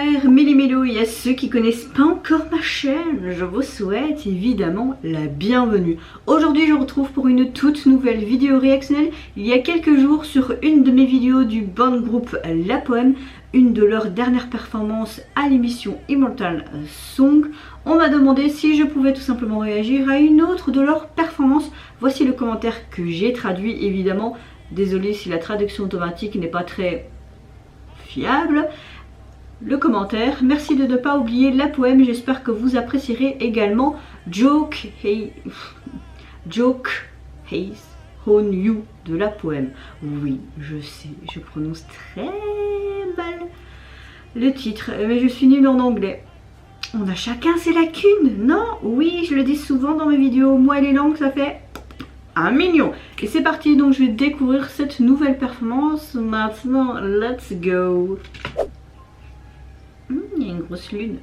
chers Méli-Mélo et à ceux qui connaissent pas encore ma chaîne, je vous souhaite évidemment la bienvenue. Aujourd'hui je vous retrouve pour une toute nouvelle vidéo réactionnelle. Il y a quelques jours sur une de mes vidéos du band groupe La Poème, une de leurs dernières performances à l'émission Immortal Song, on m'a demandé si je pouvais tout simplement réagir à une autre de leurs performances. Voici le commentaire que j'ai traduit évidemment. Désolé si la traduction automatique n'est pas très fiable. Le commentaire, merci de ne pas oublier La Poème, j'espère que vous apprécierez également Joke Hayes on You de La Poème. Oui, je sais, je prononce très mal le titre, mais je suis nulle en anglais. On a chacun ses lacunes, non? Oui, je le dis souvent dans mes vidéos, moi et les langues ça fait un million. Et c'est parti, donc je vais découvrir cette nouvelle performance. Maintenant, let's go. Il y a une grosse lune.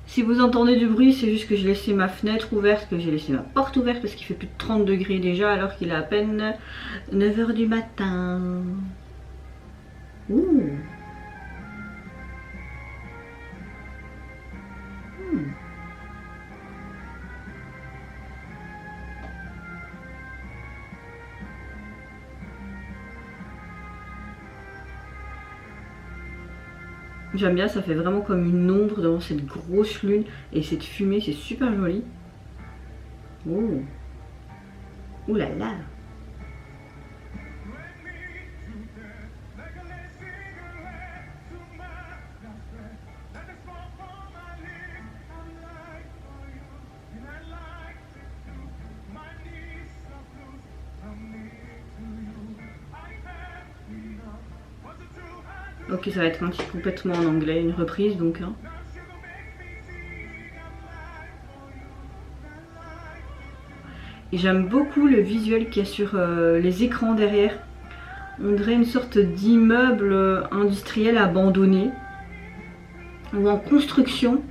Si vous entendez du bruit, c'est juste que j'ai laissé ma fenêtre ouverte, que j'ai laissé ma porte ouverte parce qu'il fait plus de 30 degrés déjà alors qu'il est à peine 9 h du matin. Ouh. J'aime bien, ça fait vraiment comme une ombre devant cette grosse lune et cette fumée, c'est super joli. Oh. Ouh là là. Ok, ça va être un titre complètement en anglais, une reprise donc. Hein. Et j'aime beaucoup le visuel qu'il y a sur les écrans derrière. On dirait une sorte d'immeuble industriel abandonné ou en construction.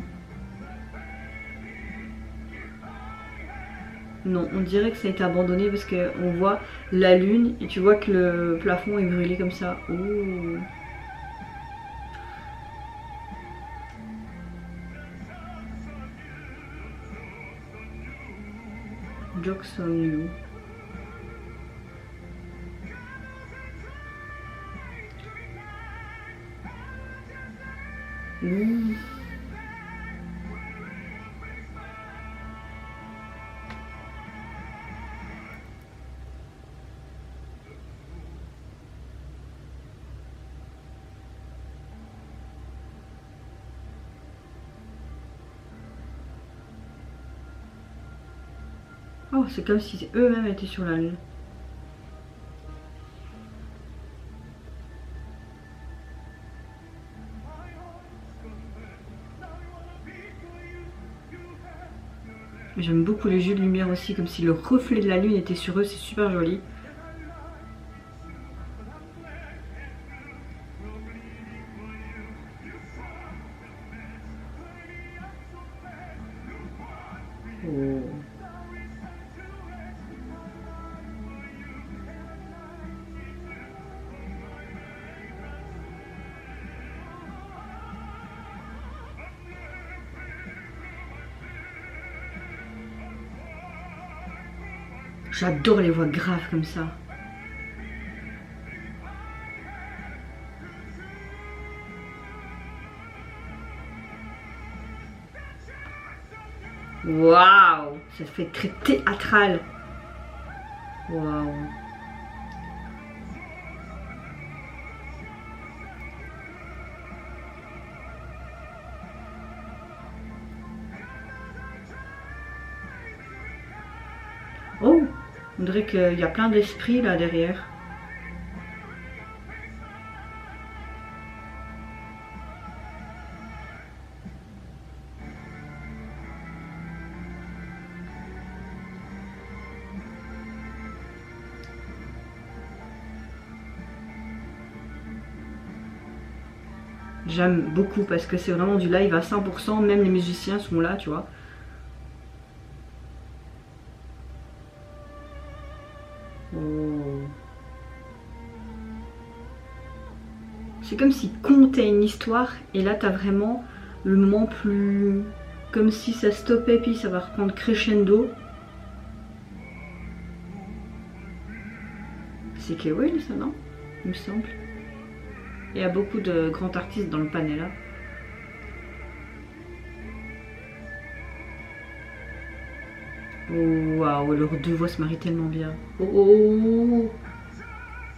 Non, on dirait que ça a été abandonné parce qu'on voit la lune et tu vois que le plafond est brûlé comme ça. Ouh. Jokes on you. Mmh. Oh, c'est comme si eux-mêmes étaient sur la lune. J'aime beaucoup les jeux de lumière aussi, comme si le reflet de la lune était sur eux, c'est super joli. Oh. J'adore les voix graves comme ça. Waouh, ça fait très théâtral. Waouh. Oh, on dirait qu'il y a plein d'esprits là derrière. J'aime beaucoup parce que c'est vraiment du live à 100%, même les musiciens sont là, tu vois. Oh. C'est comme s'il comptait une histoire et là t'as vraiment le moment plus... comme si ça stoppait puis ça va reprendre crescendo. C'est Kewell ça, non? Il me semble. Il y a beaucoup de grands artistes dans le panel là. Oh waouh, leurs deux voix se marient tellement bien. Oh, oh, oh.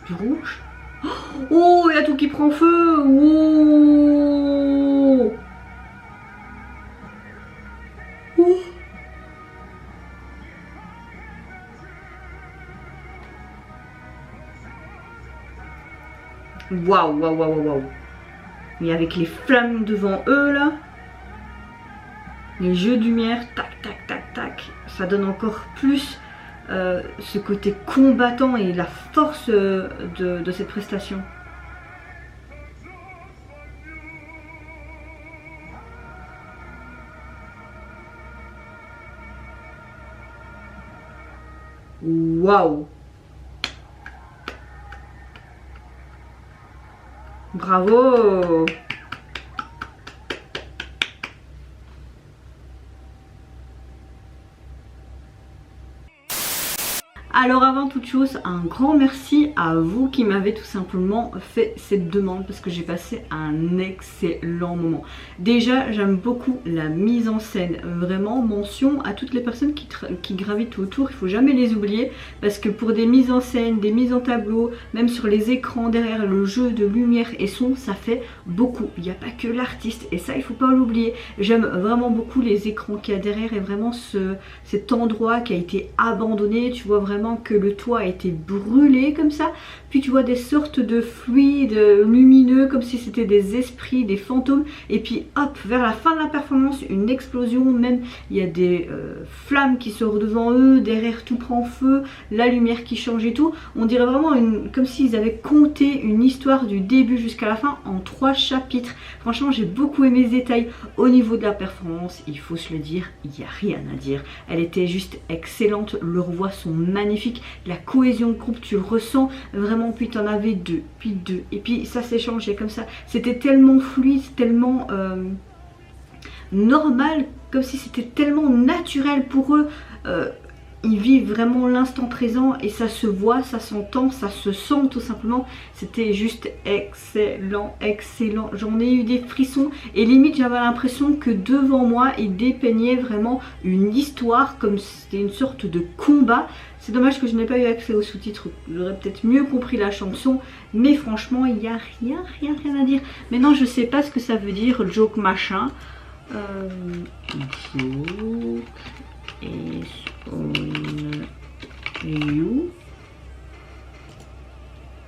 Du rouge. Oh, il y a tout qui prend feu. Oh, oh. Waouh, waouh, waouh, waouh. Et avec les flammes devant eux là. Les jeux de lumière, tac, tac, tac, tac. Ça donne encore plus ce côté combattant et la force de cette prestation. Waouh! Bravo! Alors avant toute chose, un grand merci à vous qui m'avez tout simplement fait cette demande parce que j'ai passé un excellent moment. Déjà, j'aime beaucoup la mise en scène. Vraiment, mention à toutes les personnes qui gravitent autour. Il ne faut jamais les oublier parce que pour des mises en scène, des mises en tableau, même sur les écrans derrière, le jeu de lumière et son, ça fait beaucoup. Il n'y a pas que l'artiste et ça, il ne faut pas l'oublier. J'aime vraiment beaucoup les écrans qu'il y a derrière et vraiment cet endroit qui a été abandonné. Tu vois vraiment que le toit a été brûlé comme ça, puis tu vois des sortes de fluides lumineux comme si c'était des esprits, des fantômes, et puis hop, vers la fin de la performance, une explosion, même il y a des flammes qui sortent devant eux, derrière tout prend feu, la lumière qui change et tout. On dirait vraiment comme s'ils avaient conté une histoire du début jusqu'à la fin en 3 chapitres. Franchement, j'ai beaucoup aimé ce détail. Au niveau de la performance, il faut se le dire, il n'y a rien à dire. Elle était juste excellente, leurs voix sont magnifiques. La cohésion de groupe, tu le ressens vraiment, puis tu en avais deux, puis deux, et puis ça s'est changé comme ça. C'était tellement fluide, tellement normal, comme si c'était tellement naturel pour eux. Ils vivent vraiment l'instant présent et ça se voit, ça s'entend, ça se sent tout simplement. C'était juste excellent, excellent. J'en ai eu des frissons et limite j'avais l'impression que devant moi il dépeignait vraiment une histoire, comme si c'était une sorte de combat. C'est dommage que je n'ai pas eu accès aux sous-titres, j'aurais peut-être mieux compris la chanson, mais franchement il n'y a rien à dire. Maintenant je sais pas ce que ça veue dire, joke machin. Joke is on you.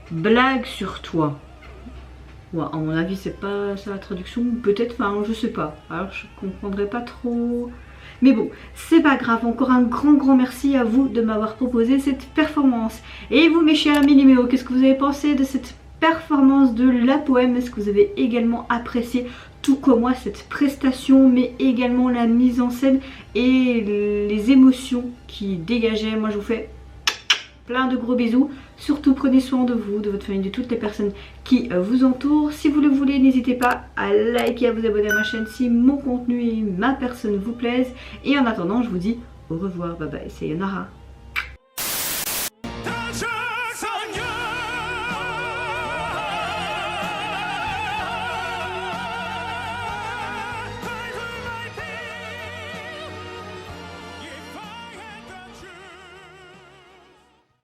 Blague sur toi. Ouais, à mon avis c'est pas ça la traduction, peut-être, enfin je sais pas. Alors je comprendrai pas trop. Mais bon, c'est pas grave, encore un grand merci à vous de m'avoir proposé cette performance. Et vous mes chers amis Liméo, qu'est-ce que vous avez pensé de cette performance de La Poème? Est-ce que vous avez également apprécié, tout comme moi, cette prestation, mais également la mise en scène et les émotions qui dégageaient? Moi je vous fais plein de gros bisous. Surtout prenez soin de vous, de votre famille, de toutes les personnes qui vous entourent. Si vous le voulez, n'hésitez pas à liker, à vous abonner à ma chaîne si mon contenu et ma personne vous plaisent. Et en attendant, je vous dis au revoir, bye bye, c'est Sayonara.